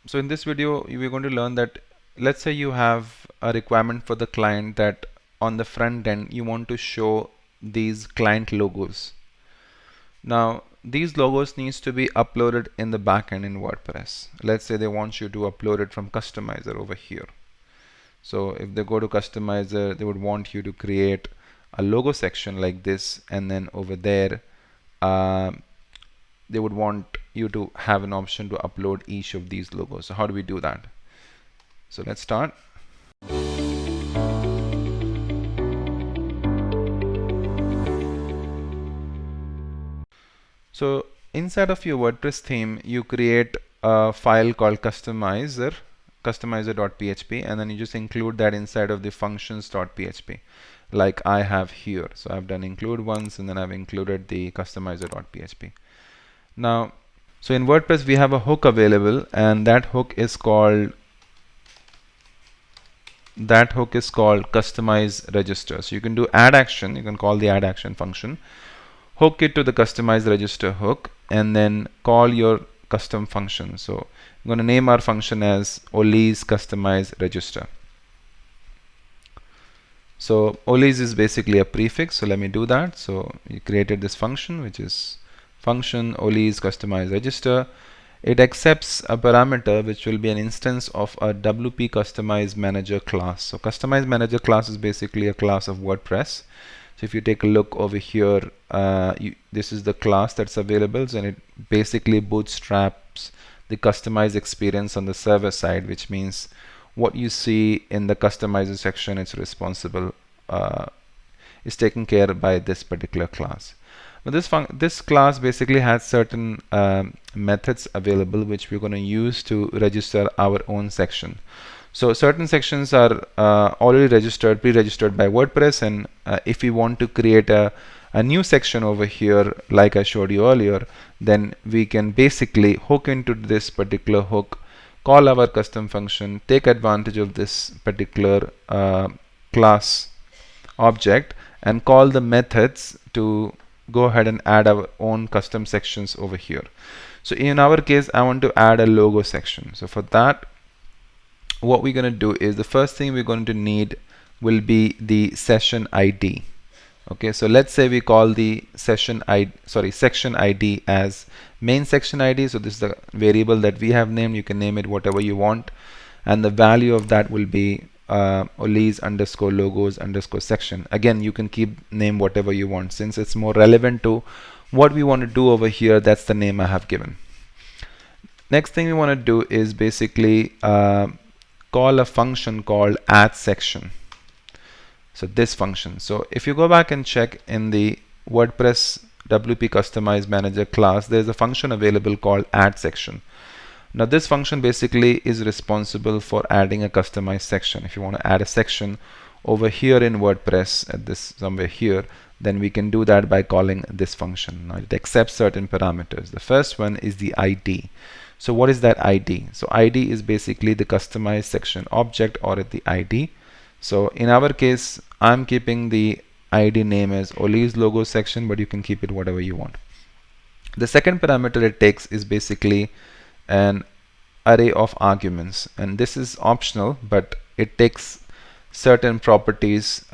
So in this video, we're going to learn that let's say you have a requirement for the client that on the front end you want to show these client logos. Now these logos needs to be uploaded in the backend in WordPress. Let's say they want you to upload it from customizer over here. So if they go to customizer, they would want you to create a logo section like this, and then over there they would want you to have an option to upload each of these logos. So how do we do that? So let's start. So inside of your WordPress theme, you create a file called customizer.php, and then you just include that inside of the functions.php, like I have here. So I've done include once, and then I've included the customizer.php. Now, so in WordPress we have a hook available, and that hook is called customize register. So you can do add action. You can call the add action function, hook it to the customize register hook, and then call your custom function. So I'm going to name our function as Ollie's customize register. So Ollie's is basically a prefix, so let me do that. So we created this function, which is function Ollie's customize register. It accepts a parameter which will be an instance of a WP customize manager class. So customize manager class is basically a class of WordPress. So if you take a look over here, this is the class that's available, and it basically bootstraps the customized experience on the server side, which means what you see in the customizer section, it's responsible, is taken care of by this particular class. Now this class basically has certain methods available which we're going to use to register our own section. So certain sections are already registered, pre-registered by WordPress, and if we want to create a new section over here, like I showed you earlier, then we can basically hook into this particular hook, call our custom function, take advantage of this particular class object, and call the methods to go ahead and add our own custom sections over here. So in our case, I want to add a logo section. So for that, what we're going to do is the first thing we're going to need will be the session ID. Okay, so let's say we call the section ID as main section ID. So this is the variable that we have named. You can name it whatever you want, and the value of that will be Ollie's underscore logos underscore section. Again, you can keep name whatever you want. Since it's more relevant to what we want to do over here, that's the name I have given. Next thing we want to do is basically call a function called add section. So this function. So if you go back and check in the WordPress WP Customize Manager class, there's a function available called add section. Now this function basically is responsible for adding a customized section. If you want to add a section over here in WordPress at this somewhere here, then we can do that by calling this function. Now it accepts certain parameters. The first one is the ID. So what is that ID? So ID is basically the customized section object, or the ID. So in our case, I'm keeping the ID name as Ollie's logo section, but you can keep it whatever you want. The second parameter it takes is basically an array of arguments, and this is optional, but it takes certain properties.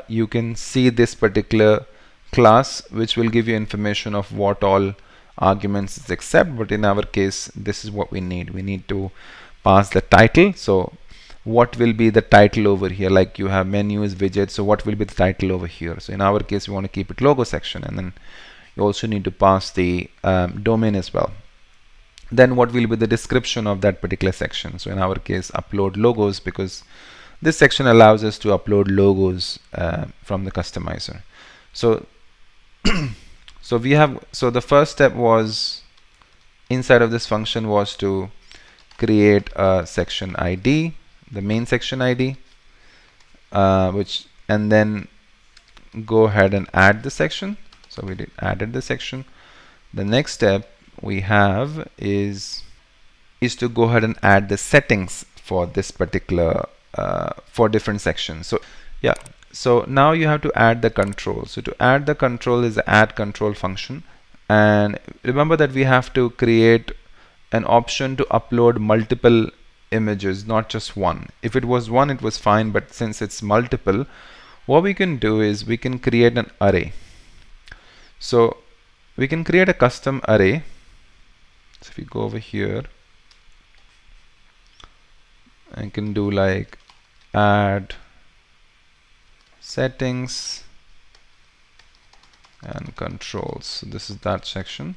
You can see this particular class which will give you information of what all arguments is accept, but in our case this is what we need to pass the title. So what will be the title over here? Like you have menus, widgets, so what will be the title over here? So in our case we want to keep it logo section, and then you also need to pass the domain as well. Then what will be the description of that particular section? So in our case, upload logos, because this section allows us to upload logos from the customizer. So so the first step was inside of this function was to create a section ID, the main section ID, and then go ahead and add the section. So we added the section. The next step we have is to go ahead and add the settings for this particular for different sections. So yeah, so now you have to add the control. So to add the control is the add control function, and remember that we have to create an option to upload multiple images, not just one. If it was one, it was fine, but since it's multiple, what we can do is we can create an array. So we can create a custom array. So if we go over here, I can do like add settings and controls. So this is that section,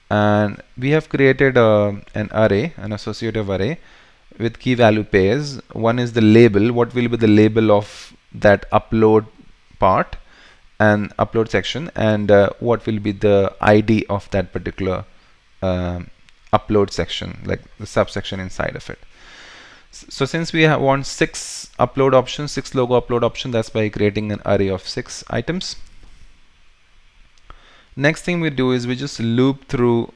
and we have created an array, an associative array with key value pairs. One is the label, what will be the label of that upload part and upload section, and what will be the ID of that particular upload section, like the subsection inside of it. So since we want 6 upload options, 6 logo upload options, that's by creating an array of 6 items. Next thing we do is we just loop through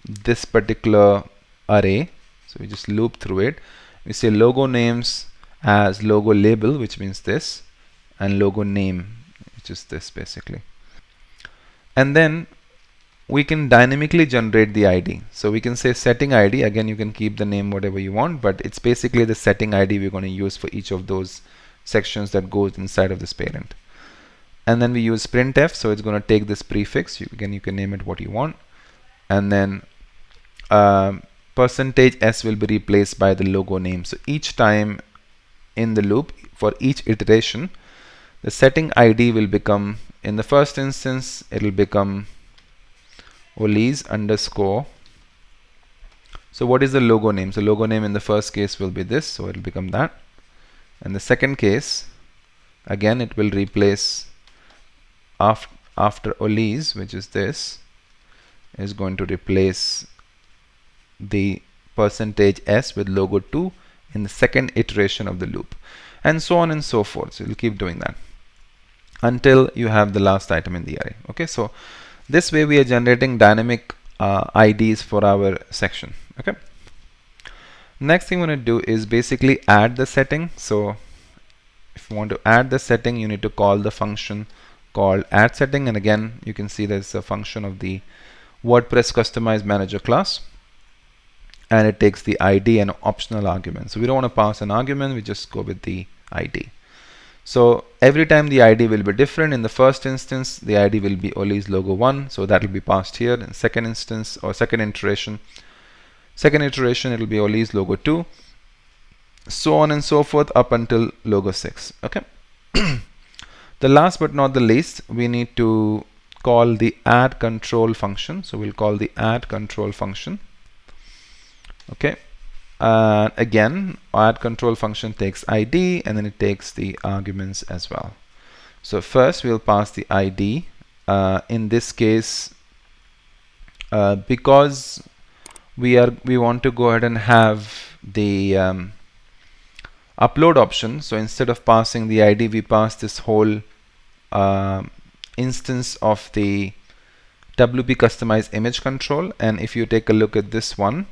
this particular array. So we just loop through it. We say logo names as logo label, which means this, and logo name, which is this basically. And then we can dynamically generate the ID. So we can say setting ID. Again, you can keep the name whatever you want, but it's basically the setting ID we're going to use for each of those sections that goes inside of this parent. And then we use printf, so it's going to take this prefix. You can name it what you want, and then %s will be replaced by the logo name. So each time in the loop, for each iteration, the setting ID will become, in the first instance, it will become Ollie's underscore. So what is the logo name? So logo name in the first case will be this, so it will become that. And the second case, again, it will replace after Ollie's, which is this, is going to replace the %s with logo 2 in the second iteration of the loop, and so on and so forth. So you'll keep doing that until you have the last item in the array. Okay, so this way we are generating dynamic IDs for our section. Okay, next thing we're going to do is basically add the setting. So if you want to add the setting, you need to call the function called add setting, and again you can see there's a function of the WordPress Customize Manager class, and it takes the ID and optional argument. So we don't want to pass an argument, we just go with the ID. So every time the ID will be different. In the first instance, the ID will be Ollie's logo 1, so that will be passed here. In second instance, or second iteration, it will be Ollie's logo 2, so on and so forth up until logo 6. Okay. The last but not the least, we need to call the add control function. So we'll call the add control function. Okay. Again, add control function takes ID, and then it takes the arguments as well. So first we'll pass the ID. In this case, because we want to go ahead and have the upload option, so instead of passing the ID, we pass this whole instance of the WP customize image control. And if you take a look at this one,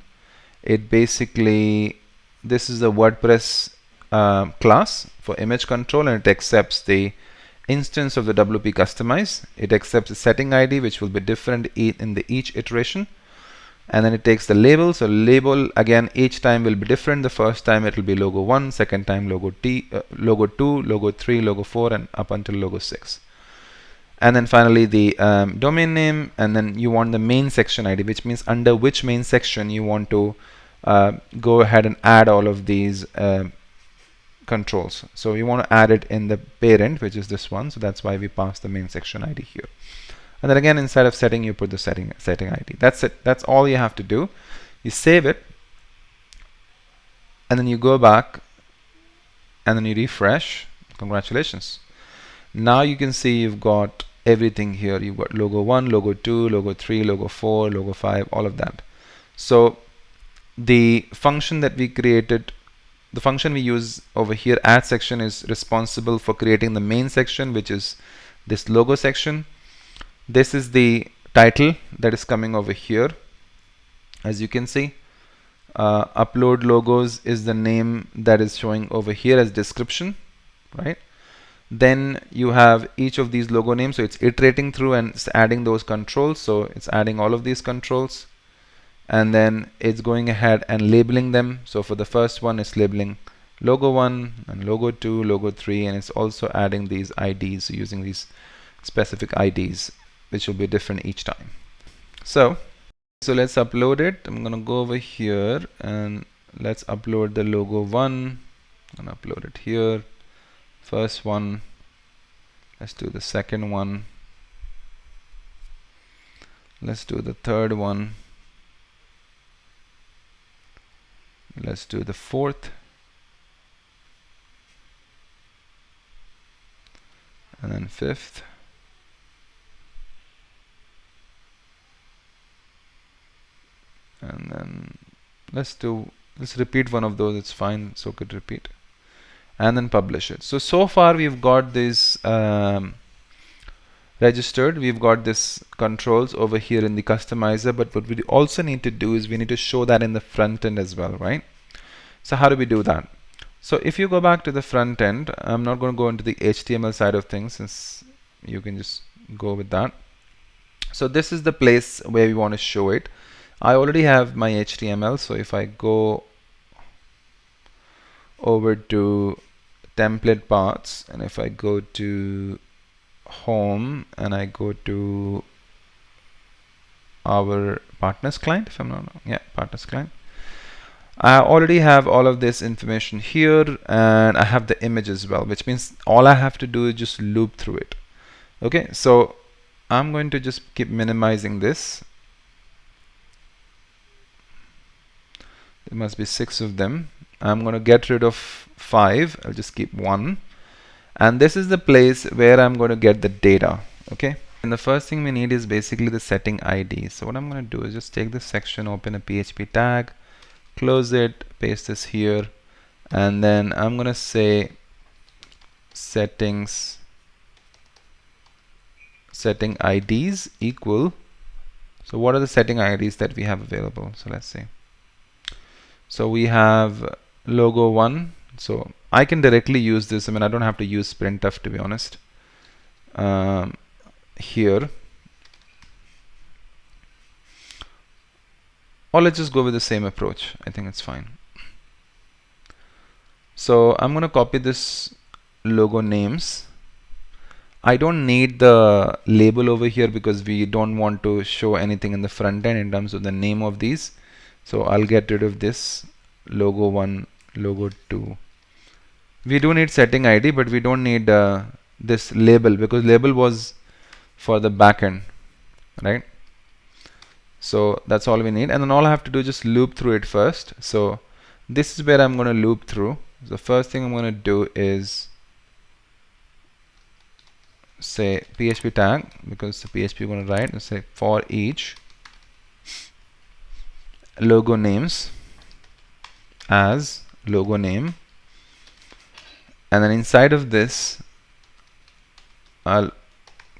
it basically, this is the WordPress class for image control, and it accepts the instance of the WP customize. It accepts the setting ID, which will be different in each iteration, and then it takes the label. So label, again, each time will be different. The first time it will be logo 1, second time logo 2, logo 3, logo 4, and up until logo 6. And then finally the domain name, and then you want the main section ID, which means under which main section you want to go ahead and add all of these controls. So you want to add it in the parent, which is this one, so that's why we pass the main section ID here. And then again, inside of setting, you put the setting ID. That's it. That's all you have to do. You save it, and then you go back, and then you refresh. Congratulations. Now you can see you've got everything here. You've got logo 1, logo 2, logo 3, logo 4, logo 5, all of that. So the function that we created, the function we use over here, add section, is responsible for creating the main section, which is this logo section. This is the title that is coming over here. As you can see, upload logos is the name that is showing over here as description, right? Then you have each of these logo names, so it's iterating through and it's adding those controls. So it's adding all of these controls, and then it's going ahead and labeling them. So for the first one, it's labeling logo 1 and logo 2, logo 3, and it's also adding these IDs using these specific IDs, which will be different each time. So let's upload it. I'm gonna go over here and let's upload the logo 1. I'm gonna upload it here. First one. Let's do the second one. Let's do the third one. Let's do the fourth. And then fifth. And then let's repeat one of those. It's fine, so could repeat, and then publish it. So far we've got this registered. We've got this controls over here in the customizer, but what we also need to do is we need to show that in the front end as well, right? So how do we do that? So if you go back to the front end, I'm not going to go into the HTML side of things, since you can just go with that. So this is the place where we want to show it. I already have my HTML, so if I go over to template parts, and if I go to home and I go to our partners client, if I'm not wrong, yeah, partners client, I already have all of this information here, and I have the image as well, which means all I have to do is just loop through it. Okay, so I'm going to just keep minimizing this. There must be 6 of them. I'm going to get rid of 5. I'll just keep 1. And this is the place where I'm going to get the data. Okay. And the first thing we need is basically the setting ID. So what I'm going to do is just take this section, open a PHP tag, close it, paste this here, and then I'm going to say settings, setting IDs equal. So what are the setting IDs that we have available? So let's see. So we have logo 1. So I can directly use this. I mean, I don't have to use printf, to be honest. Here, or let's just go with the same approach. I think it's fine. So I'm going to copy this logo names. I don't need the label over here because we don't want to show anything in the front end in terms of the name of these. So I'll get rid of this logo 1, logo 2. We do need setting ID, but we don't need this label, because label was for the backend, right? So that's all we need, and then all I have to do is just loop through it first. So this is where I'm going to loop through. The first thing I'm going to do is say PHP tag, because the PHP we're going to write, and say for each logo names as logo name, and then inside of this I'll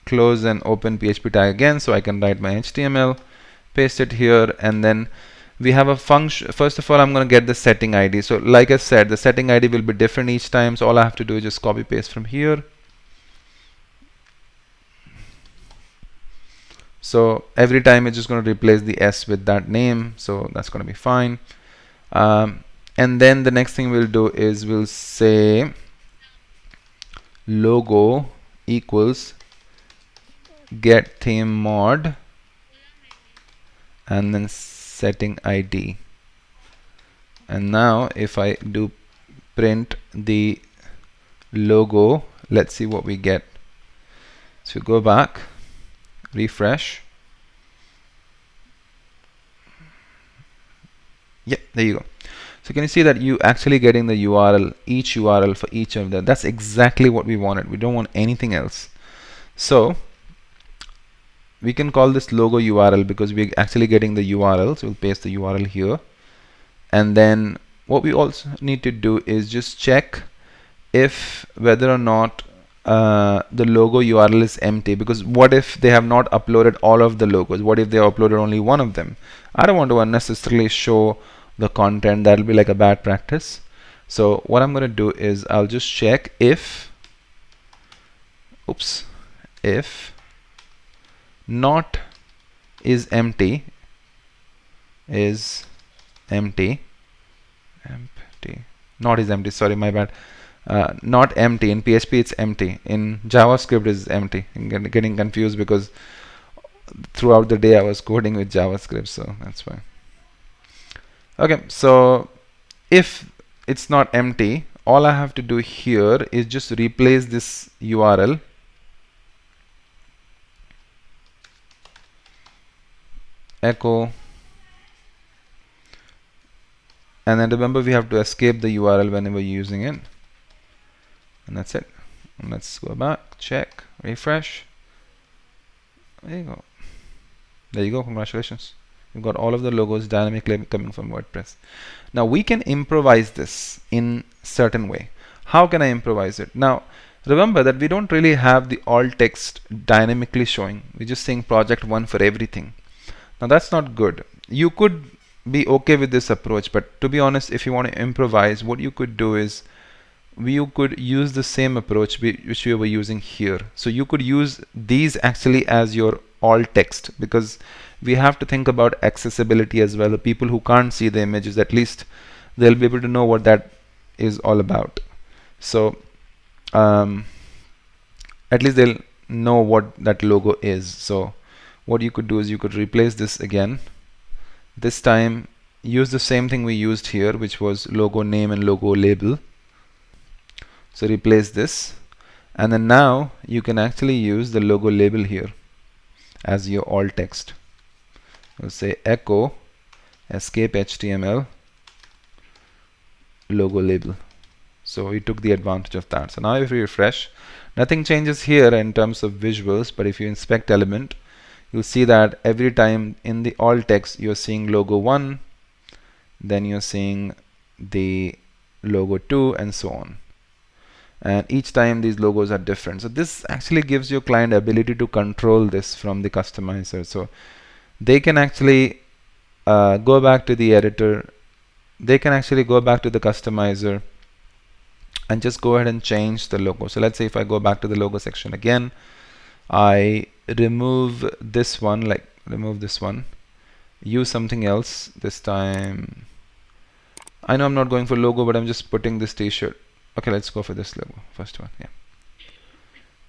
close and open PHP tag again, so I can write my HTML, paste it here, and then we have a function. First of all, I'm going to get the setting ID. So like I said, the setting ID will be different each time, so all I have to do is just copy paste from here. So every time it's just going to replace the S with that name, so that's going to be fine. And then the next thing we'll do is we'll say logo equals get theme mod, and then setting ID. And now if I do print the logo, let's see what we get. So go back, refresh. Yeah, there you go. So can you see that you actually getting the URL, each URL for each of them? That's exactly what we wanted. We don't want anything else. So we can call this logo URL because we're actually getting the URL. So we'll paste the URL here. And then what we also need to do is just check if whether or not the logo URL is empty, because what if they have not uploaded all of the logos? What if they uploaded only one of them? I don't want to unnecessarily show the content. That'll be like a bad practice. So what I'm going to do is I'll just check if oops, if not is empty, not is empty, sorry, my bad. Not empty. In PHP it's empty. In JavaScript is empty. I'm getting confused because throughout the day I was coding with JavaScript, so that's why. Okay, so if it's not empty, all I have to do here is just replace this URL echo, and then remember we have to escape the URL whenever you're using it, and that's it. And let's go back, check, refresh. There you go. There you go. Congratulations. You've got all of the logos dynamically coming from WordPress. Now we can improvise this in certain way. How can I improvise it? Now remember that we don't really have the alt text dynamically showing. We're just saying project 1 for everything. Now that's not good. You could be okay with this approach, but to be honest, if you want to improvise, what you could do is you could use the same approach which we were using here. So you could use these actually as your alt text, because we have to think about accessibility as well. The people who can't see the images, at least they'll be able to know what that is all about. So at least they'll know what that logo is. So what you could do is you could replace this again. This time use the same thing we used here, which was logo name and logo label. So replace this, and then now you can actually use the logo label here as your alt text. We'll say echo escape HTML logo label. So we took the advantage of that. So now if we refresh, nothing changes here in terms of visuals, but if you inspect element, you'll see that every time in the alt text you're seeing logo 1, then you're seeing the logo 2, and so on. And each time these logos are different. So this actually gives your client ability to control this from the customizer. So they can actually go back to the editor, they can actually go back to the customizer and just go ahead and change the logo. So let's say if I go back to the logo section again, I remove this one, like remove this one, use something else this time. I know I'm not going for logo, but I'm just putting this t-shirt. Okay, let's go for this logo, first one. Yeah.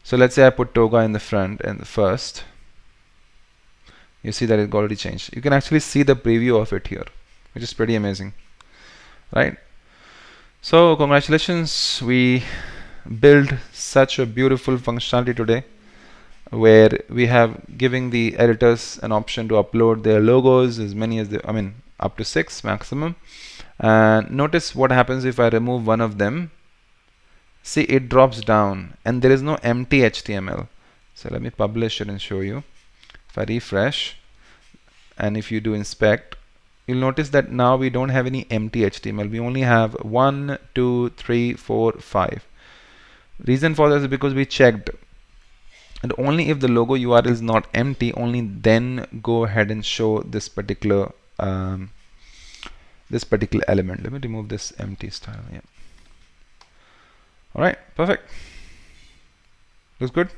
So let's say I put toga in the front and the first. You see that it already changed. You can actually see the preview of it here, which is pretty amazing, right? So congratulations, we built such a beautiful functionality today, where we have giving the editors an option to upload their logos, as many as they, I mean up to 6 maximum. And notice what happens if I remove one of them. See, it drops down and there is no empty HTML. So let me publish it and show you. If I refresh and if you do inspect, you'll notice that now we don't have any empty HTML. We only have 1, 2, 3, 4, 5. Reason for this is because we checked, and only if the logo URL is not empty, only then go ahead and show this particular element. Let me remove this empty style. Yeah. All right, perfect. Looks good.